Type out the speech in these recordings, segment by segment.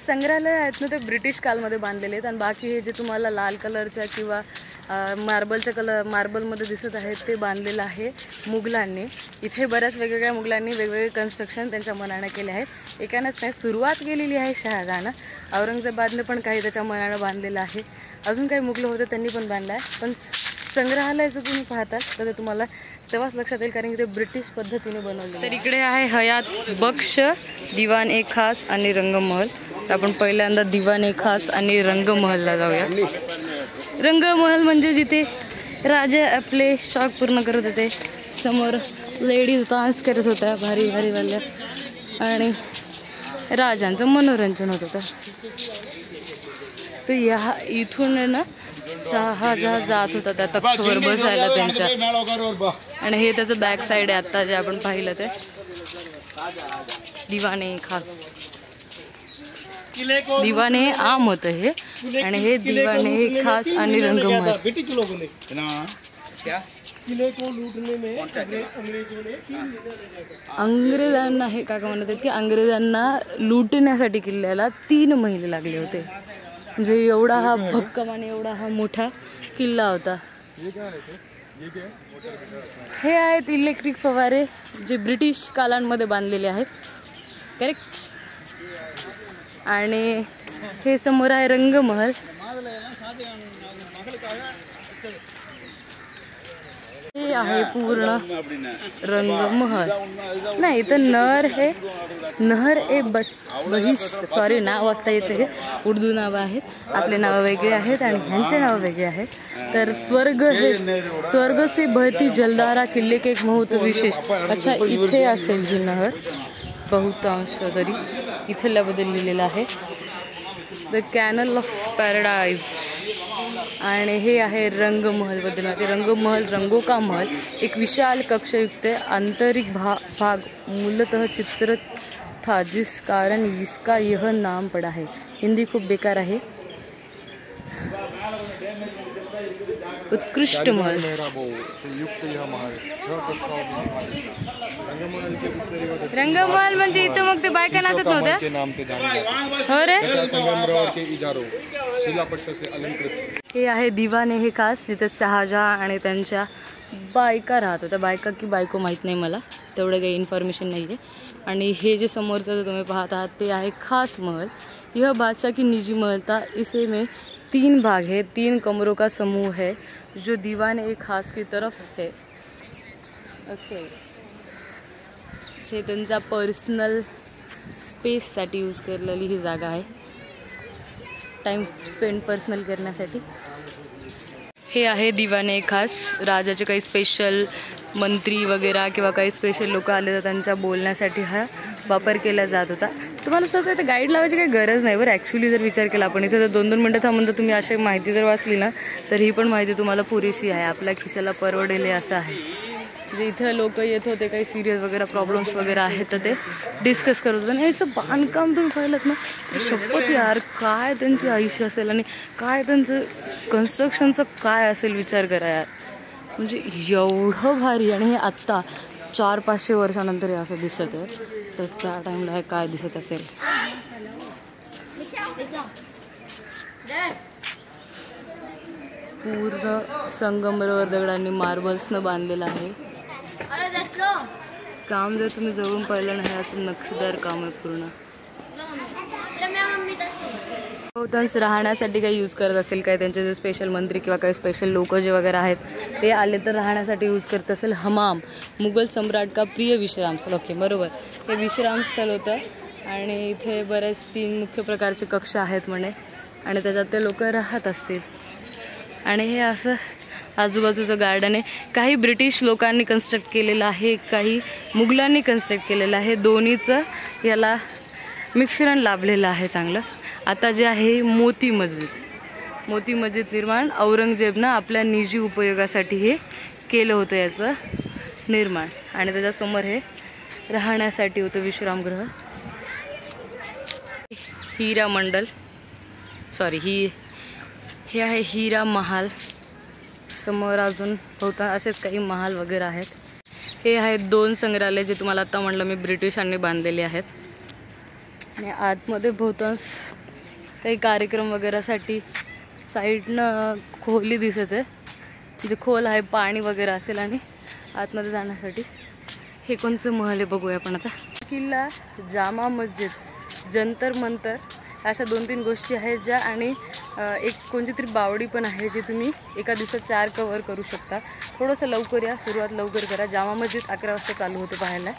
संग्रहालय आहेत ना ते ब्रिटिश कालमध्ये बांधलेले आहेत आणि बाकी हे जे तुम्हाला लाल कलरच्या किंवा मार्बलमध्ये दिसत आहेत ते बांधलेलं आहे मुघलांनी। इथे बऱ्याच वेगवेगळ्या मुघलांनी वेगवेगळे कन्स्ट्रक्शन त्यांच्या मनाने केले आहेत। एकानंच नाही, सुरुवात केलेली आहे शहाजहानं, औरंगजेबाने पण काही त्याच्या मनानं बांधलेलं आहे, अजून काही मुघल होते त्यांनी पण बांधलं आहे। पण संग्रहालय जर तुम्ही पाहता तर तुम्हाला तेव्हाच लक्षात येईल कारण की ते ब्रिटिश पद्धतीने बनवले। तर इकडे आहे हयात बख्श, दिवान-ए-खास आणि रंगमहल। तर आपण पहिल्यांदा दिवान-ए-खास आणि रंगमहलला जाऊया। रंगमहल म्हणजे जिथे राजा आपले शौक पूर्ण करत होते, समोर लेडीज डान्स करत होत्या भारी भारी वाल्या आणि राजांचं मनोरंजन होत होतं। तर इथून ना शहाजहां जात होता त्या तख्तवर बसायला त्यांच्या, आणि हे त्याचं बॅक साईड आहे आता जे आपण पाहिलं ते दिवान-ए-खास। दिवान-ए-आम होतं हे, आणि हे दिवान-ए-खास आणि रंगमहल। अंग्रेजांना हे काका म्हणत आहेत की अंग्रेजांना लुटण्यासाठी किल्ल्याला 3 महिने लागले होते, म्हणजे एवढा हा भक्कम आणि एवढा हा मोठा किल्ला होता। हे आहेत इलेक्ट्रिक फवारे जे ब्रिटिश कालांमध्ये बांधलेले आहेत, करेक्ट। आणि हे समोर आहे रंगमहल। हे आहे पूर्ण रंगमहल। नाही तर नहर ए बहिश्त, सॉरी नाव वाचता येते, उर्दू नावं आहेत, आपले नावं वेगळे आहेत आणि ह्यांचे नावं वेगळे आहेत। तर स्वर्ग से बहती जलधारा किल्ले के एक महत्व विशेष, अच्छा इथे असेल ही नहर बहुतांश तरी, इथल्याबद्दल लिहिलेलं आहे द कॅनल ऑफ पॅराडाईज। आणि हे आहे रंगमहल बद्दल। रंगमहल रंगों का महल एक विशाल कक्षयुक्त आंतरिक भाग मूलतः चित्रित था, जिस कारण इसका यह नाम पड़ा है। हिंदी खूप बेकार आहे। उत्कृष्ट महल। रंगमहल म्हणजे इथं मग ते बायका नाचत नव्हत्या, हो रे। हे आहे दिवान-ए-खास, जिथे शहाजहां आणि त्यांच्या बायका राहत होत्या। बायका की बायको माहीत नाही मला, तेवढं काही इन्फॉर्मेशन नाही आहे। आणि हे जे समोरचं तुम्ही पाहत आहात ते आहे खास महल। यह बादशाह की निजी महल था, इसे में 3 भाग है, 3 कमरों का समूह है जो दिवान-ए-खास की तरफ है। ओके, हे त्यांचा पर्सनल स्पेससाठी यूज केलेली ही जागा आहे, टाइम स्पेंड पर्सनल करण्यासाठी। हे आहे दिवान-ए-खास, राजाचे काही स्पेशल मंत्री वगैरे किंवा काही स्पेशल लोक आले तर त्यांच्या बोलण्यासाठी हा वापर केला जात होता। तुम्हाला सहसा इथे गाईड लावायची काही गरज नाही बरं, ॲक्च्युली जर विचार केला आपण इथे जर 2-2 मिनटं थांबून जर तुम्ही अशी माहिती जर वाचली ना तर ही पण माहिती तुम्हाला पुरेशी आहे, आपल्या खिशाला परवडेल असं आहे। म्हणजे इथं लोक येत होते, काही सिरियस वगैरे प्रॉब्लेम्स वगैरे आहेत तर ते डिस्कस करत होते। आणि याचं बांधकाम तुम्ही पाहिलं ना, शपथ यार काय त्यांची आयुष्य असेल आणि काय त्यांचं कन्स्ट्रक्शनचं काय असेल विचार करा यार, म्हणजे एवढं भारी। आणि हे आत्ता 400-500 वर्षानंतर हे असं दिसत आहे, तर त्या टाईमला हे काय दिसत असेल। पूर्ण संगमरवर दगडांनी मार्बल्सनं बांधलेलं आहे। काम जर तुम्ही जवळून पाहिलं नाही, असं नक्षीदार काम आहे पूर्ण। बहुतांश राहण्यासाठी काही यूज करत असेल, काय त्यांचे जे स्पेशल मंत्री किंवा काही स्पेशल लोक जे वगैरे आहेत ते आले तर राहण्यासाठी यूज करत असेल। हमाम, मुघल सम्राट का प्रिय विश्राम स्थळ। ओके बरोबर, हे विश्राम स्थळ होतं आणि इथे बरेच 3 मुख्य प्रकारचे कक्ष आहेत म्हणे, आणि त्याच्यात ते लोक राहत असतील। आणि हे असं आजूबाजूचं गार्डन आहे, काही ब्रिटिश लोकांनी कन्स्ट्रक्ट केलेलं आहे, काही मुघलांनी कन्स्ट्रक्ट केलेलं आहे, दोन्हीचं याला मिश्रण लाभलेलं आहे चांगलंच। आता जे आहे मोती मस्जिद निर्माण औरंगजेबनं आपल्या निजी उपयोगासाठी हे केलं होतं याचं निर्माण, आणि त्याच्यासमोर हे राहण्यासाठी होतं विश्रामगृह। हीरा मंडल, सॉरी हे आहे हीरा महाल। समोर अजून बहुता असेच काही महाल वगैरे आहेत। हे आहेत 2 संग्रहालय जे तुम्हाला आता म्हणलं मी ब्रिटिशांनी बांधलेले आहेत। आणि आतमध्ये बहुतांश काही कार्यक्रम वगैरेसाठी साईडनं खोली दिसत आहे, म्हणजे खोल आहे, पाणी वगैरे असेल. आणि आतमध्ये जाण्यासाठी हे कोणचं महल आहे बघूया आपण आता. किल्ला, जामा मस्जिद, जंतर मंतर अशा 2-3 गोष्टी आहेत ज्या, आणि एक कोणती तरी बावडी पण आहे जी तुम्ही एका दिवसात 4 कवर करू शकता. थोडंसं लवकर या, सुरुवात लवकर करा. जामा मस्जिद 11 वाजता चालू होते पाहायला,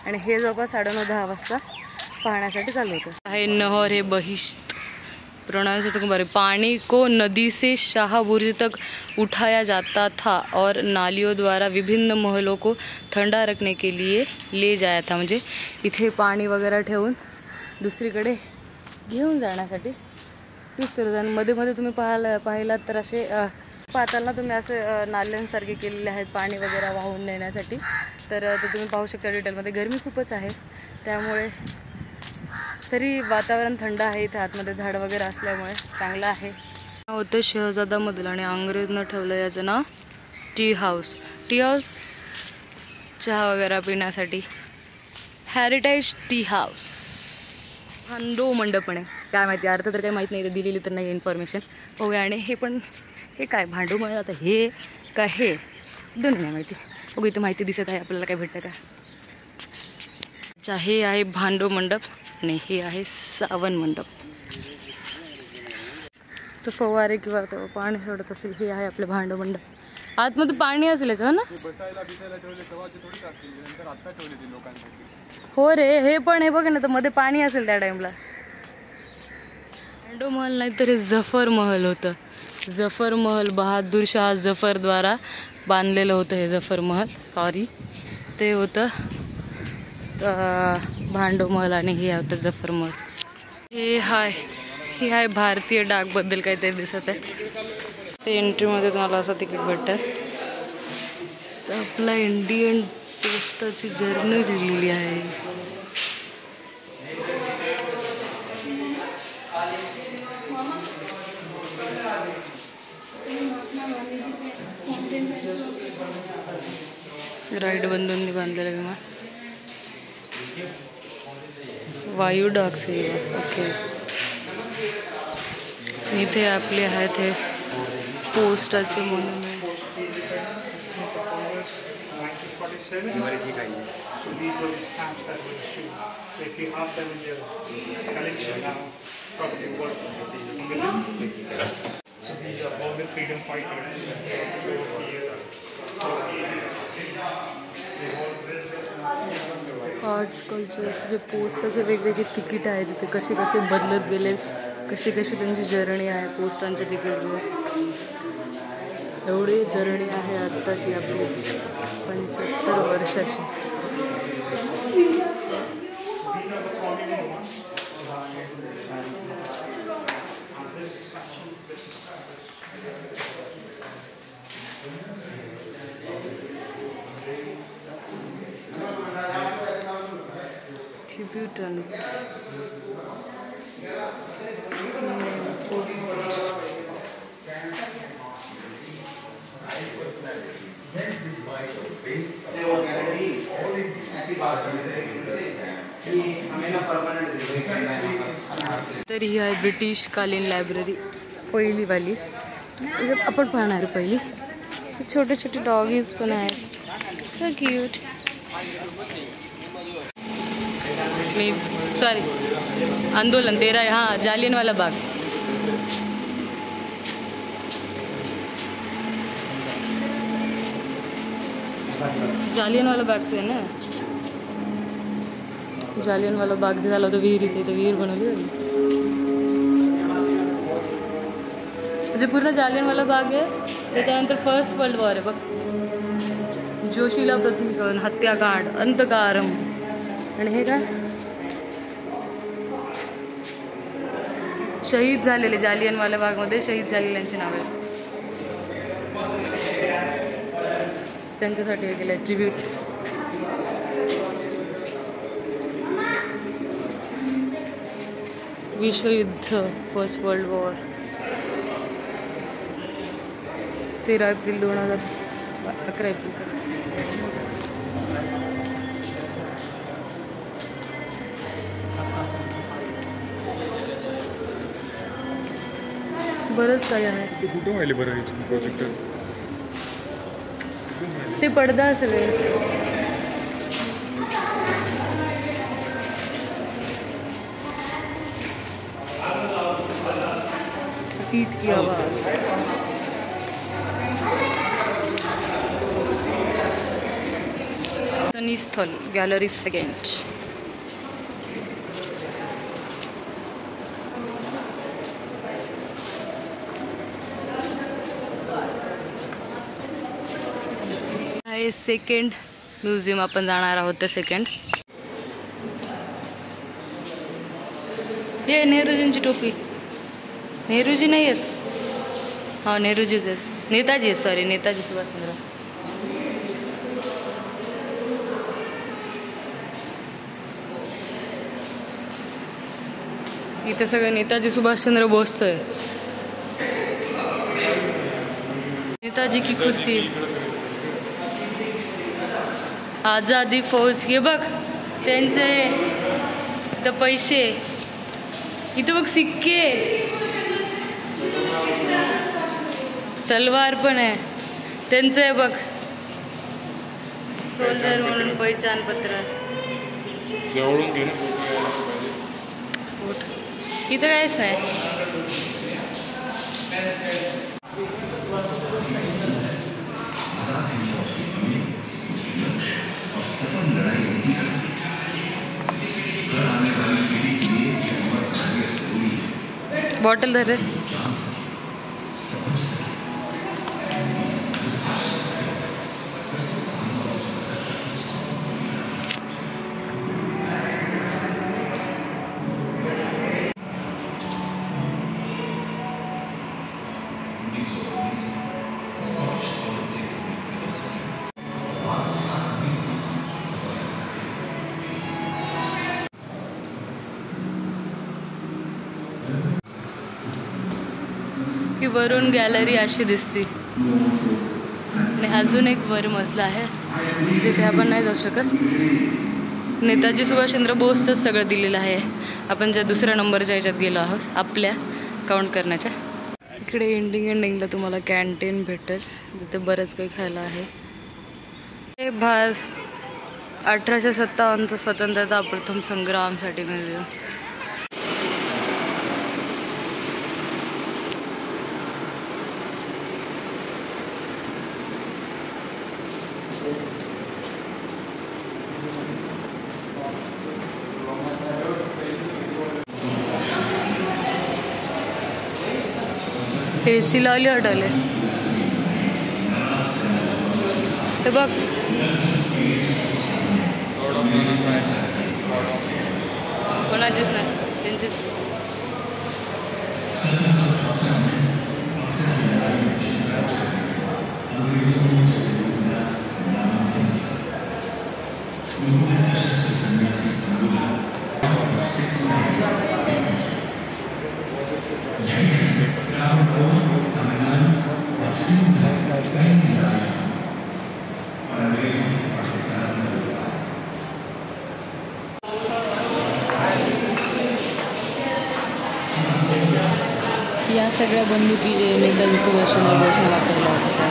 आणि हे जवळपास 9:30-10 वाजता पाहण्यासाठी चालू होतं. आहे नहर हे बहिश्त प्रोनाउंस होतं बारे. पानी को नदी से शाह बुर्ज तक उठाया जाता था और नालियों द्वारा विभिन्न महलों को ठंडा रखने के लिए ले जाया था. म्हणजे इथे पाणी वगैरे ठेवून दुसरीकडे घेऊन जाण्यासाठी यूज करत. आणि मध्ये मध्ये तुम्ही पाहिलात तर असे पाहताना तुम्ही असे नाल्यांसारखे केलेले आहेत पाणी वगैरे वाहून नेण्यासाठी. तर ते तुम्ही पाहू शकता डिटेलमध्ये. गरमी खूपच आहे त्यामुळे, तरी वातावरण थंड आहे. इथे आतमध्ये झाड वगैरे असल्यामुळे चांगलं आहे. होतं शहजादामधील, आणि अंग्रेजनं ठेवलं याचं नाव टी हाऊस. टी हाऊस चहा वगैरे पिण्यासाठी. Heritage tea house. भांडो मंडप आहे, काय माहिती अर्थ तर काही माहीत नाही, दिलेली तर नाही इन्फॉर्मेशन. बघूया. आणि हे पण, हे काय भांडो मंडप, आता हे काय हे दोन्ही नाही माहिती. बघू इथे माहिती दिसत आहे आपल्याला, काय भेटतं का. अच्छा, हे आहे भांडो मंडप आणि हे आहे सावन मंडप. तर फवारे किंवा पाणी सोडत असेल, हे आहे आपलं भांडो मंडप. आतमध्ये पाणी असेल याचं ना. हो रे, हे पण हे बघ ना, तर मध्ये पाणी असेल त्या टाइमला. भांडो महल नाही तर हे जफर महल होतं. जफर महल बहादूर शाह जफर द्वारा बांधलेलं होतं हे जफर महल. सॉरी, ते होतं भांडो महल आणि हे होतं जफर महल. हे आहे भारतीय डाकबद्दल काहीतरी दिसत आहे. ते एंट्रीमध्ये तुम्हाला असं तिकीट भेटतं. तर आपला इंडियन पोस्टाची जर्नी लिहिलेली आहे. राईड बंधूंनी बांधलेलं विमान. वायू डाक सेवा. ओके. इथे आपले आहेत हे पोस्टाचे मॉन्युमेंट. आर्ट्स कल्चर्स, जे पोस्टाचे वेगवेगळे तिकीट आहेत तिथे कसे कसे बदलत गेले, कशी कशी त्यांची जर्नी आहे पोस्टांच्या तिकीटवर. एवढी जर्नी आहे आत्ताची आपली 75 वर्षाची. Tribute. तर ही आहे ब्रिटिश कालीन लायब्ररी, पहिलीवाली. म्हणजे आपण पाहणार पहिली. छोटे छोटे डॉगीज पण आहेत, सो क्यूट. मी सॉरी, आंदोलन 13, हाँ, जालियनवाला बाग. जालियनवाला बाग से है ना. जालियनवाला बाग जे झालं होतं विहीर, इथे तर विहीर बनवली होती. म्हणजे पूर्ण जालियनवाला बाग आहे. त्याच्यानंतर फर्स्ट वर्ल्ड वॉर आहे बघ. जोशीला प्रतिकरण, हत्याकांड, अंतकारण. आणि हे काय, शहीद झालेले जालियनवाला बागमध्ये शहीद झालेल्यांची नावे त्यांच्यासाठी हे केलं ट्रिब्यूट. विश्वयुद्ध, first world war. 13 April 2011 April. बरंच काही आहे. ते कुठं व्हायले बरं इथून प्रोजेक्टर? ते पडदा सगळे. इतकी आवाज. स्थल गॅलरी सेकंड. हे सेकंड म्युझियम आपण जाणार आहोत. ते सेकंड जे नेहरूजींची टोपी. नेहरूजी नाही आहेत. हा नेहरूजीच आहेत. नेताजी आहेत, सॉरी, नेताजी सुभाषचंद्र. इथे सगळं नेताजी सुभाषचंद्र बोसचं आहे. नेताजी की कुर्सी. आझादी फौज. हे बघ त्यांचे इथं पैसे. इथं बघ सिक्के. तलवार पण आहे त्यांचं आहे बघ. सोल्जर म्हणून पहिचानपत्र. इथं काहीच नाही. बॉटल धर रे. ही वरून गॅलरी अशी दिसते. आणि अजून एक वर मजला आहे जिथे आपण नाही जाऊ शकत. नेताजी सुभाषचंद्र बोसचंच सगळं दिलेलं आहे. आपण ज्या दुसऱ्या नंबरच्या ह्याच्यात गेलो आहोत आपल्या काउंट करण्याच्या. इकडे एंडिंगला तुम्हाला कॅन्टीन भेटेल. तिथे बरंच काही खायला आहे. हे 1857 स्वतंत्रता प्रथम संग्रामसाठी म्युझियम. AC लावली हटाले. हे बघ कोणाचीच नाही त्यांचीच. या सगळ्या बंदुकी जे नेताजी सुभाषचंद्र बोसने वापरल्या होत्या.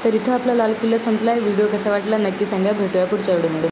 तर इथं आपला लाल किल्ला संपला आहे. व्हिडिओ कसा वाटला नक्की सांगा. भेटूया पुढच्या व्हिडिओमध्ये.